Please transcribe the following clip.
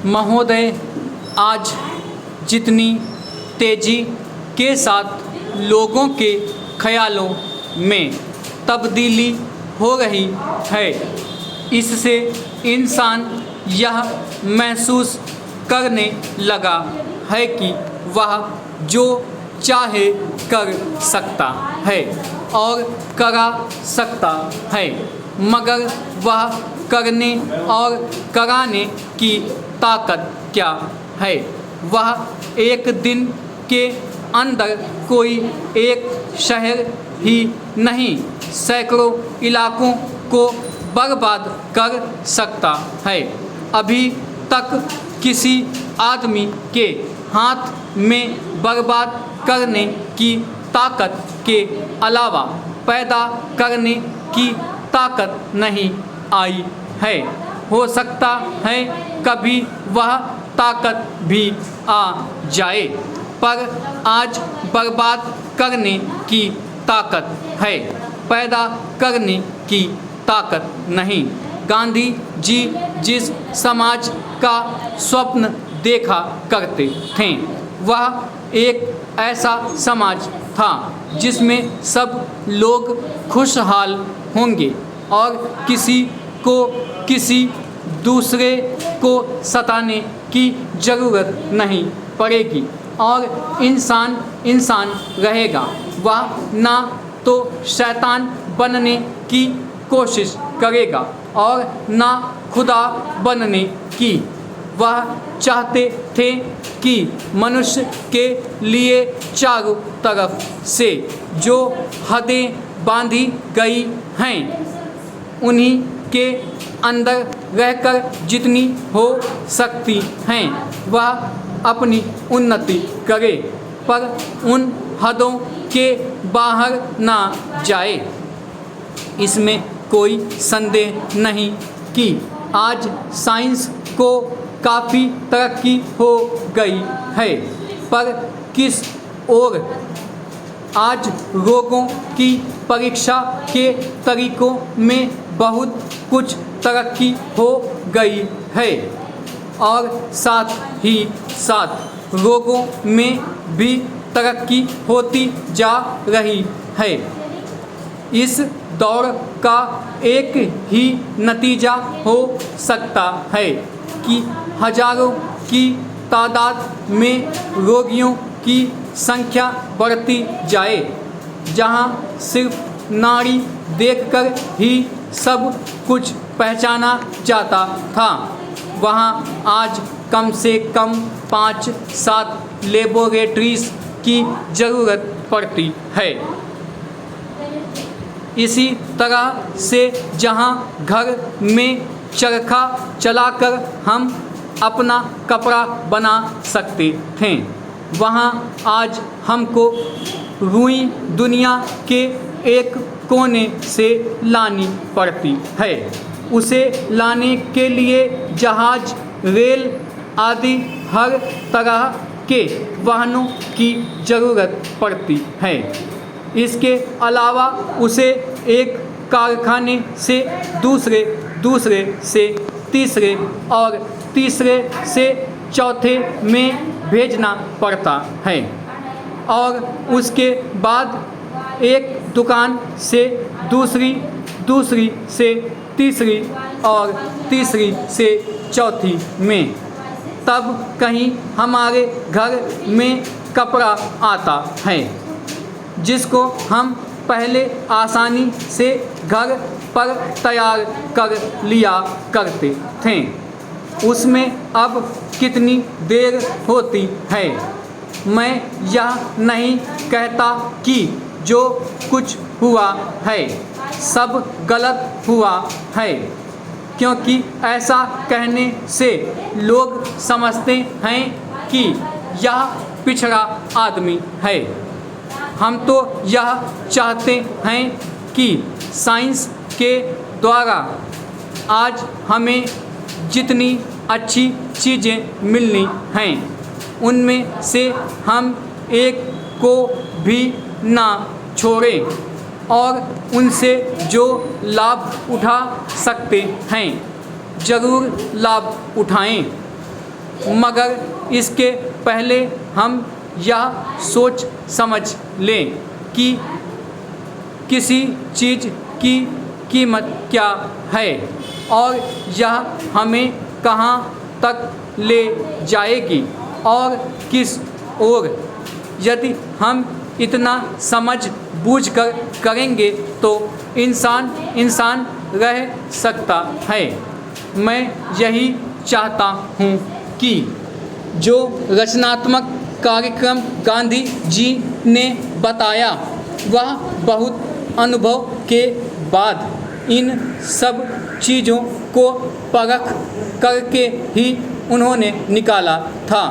महोदय, आज जितनी तेज़ी के साथ लोगों के ख़यालों में तब्दीली हो रही है, इससे इंसान यह महसूस करने लगा है कि वह जो चाहे कर सकता है और करा सकता है, मगर वह करने और कराने की ताकत क्या है? वह एक दिन के अंदर कोई एक शहर ही नहीं, सैकड़ों इलाकों को बर्बाद कर सकता है। अभी तक किसी आदमी के हाथ में बर्बाद करने की ताकत के अलावा पैदा करने की ताकत नहीं आई है। हो सकता है कभी वह ताकत भी आ जाए, पर आज बर्बाद करने की ताकत है, पैदा करने की ताकत नहीं। गांधी जी जिस समाज का स्वप्न देखा करते थे, वह एक ऐसा समाज था जिसमें सब लोग खुशहाल होंगे और किसी को किसी दूसरे को सताने की ज़रूरत नहीं पड़ेगी और इंसान इंसान रहेगा। वह ना तो शैतान बनने की कोशिश करेगा और ना खुदा बनने की। वह चाहते थे कि मनुष्य के लिए चारों तरफ से जो हदें बांधी गई हैं, उन्हीं के अंदर रहकर जितनी हो सकती हैं वह अपनी उन्नति करे, पर उन हदों के बाहर ना जाए। इसमें कोई संदेह नहीं कि आज साइंस को काफ़ी तरक्की हो गई है, पर किस ओर? आज रोगों की परीक्षा के तरीकों में बहुत कुछ तरक्की हो गई है और साथ ही साथ रोगों में भी तरक्की होती जा रही है। इस दौड़ का एक ही नतीजा हो सकता है कि हजारों की तादाद में रोगियों की संख्या बढ़ती जाए। जहां सिर्फ नाड़ी देखकर ही सब कुछ पहचाना जाता था, वहां आज कम से कम 5-7 लेबोरेटरीज की ज़रूरत पड़ती है। इसी तरह से जहां घर में चरखा चलाकर हम अपना कपड़ा बना सकते थे, वहां आज हमको रुई दुनिया के एक कोने से लानी पड़ती है। उसे लाने के लिए जहाज, रेल आदि हर तरह के वाहनों की ज़रूरत पड़ती है। इसके अलावा उसे एक कारखाने से दूसरे से तीसरे और तीसरे से चौथे में भेजना पड़ता है और उसके बाद एक दुकान से दूसरी से तीसरी और तीसरी से चौथी में। तब कहीं हमारे घर में कपड़ा आता है जिसको हम पहले आसानी से घर पर तैयार कर लिया करते थे। उसमें अब कितनी देर होती है। मैं यह नहीं कहता कि जो कुछ हुआ है सब गलत हुआ है, क्योंकि ऐसा कहने से लोग समझते हैं कि यह पिछड़ा आदमी है। हम तो यह चाहते हैं कि साइंस के द्वारा आज हमें जितनी अच्छी चीज़ें मिलनी हैं, उनमें से हम एक को भी ना छोड़ें और उनसे जो लाभ उठा सकते हैं ज़रूर लाभ उठाएं। मगर इसके पहले हम यह सोच समझ लें कि किसी चीज़ की कीमत क्या है और यह हमें कहाँ तक ले जाएगी और किस ओर। यदि हम इतना समझ बूझ कर करेंगे तो इंसान रह सकता है। मैं यही चाहता हूँ कि जो रचनात्मक कार्यक्रम गांधी जी ने बताया वह बहुत अनुभव के बाद इन सब चीज़ों को परख करके ही उन्होंने निकाला था।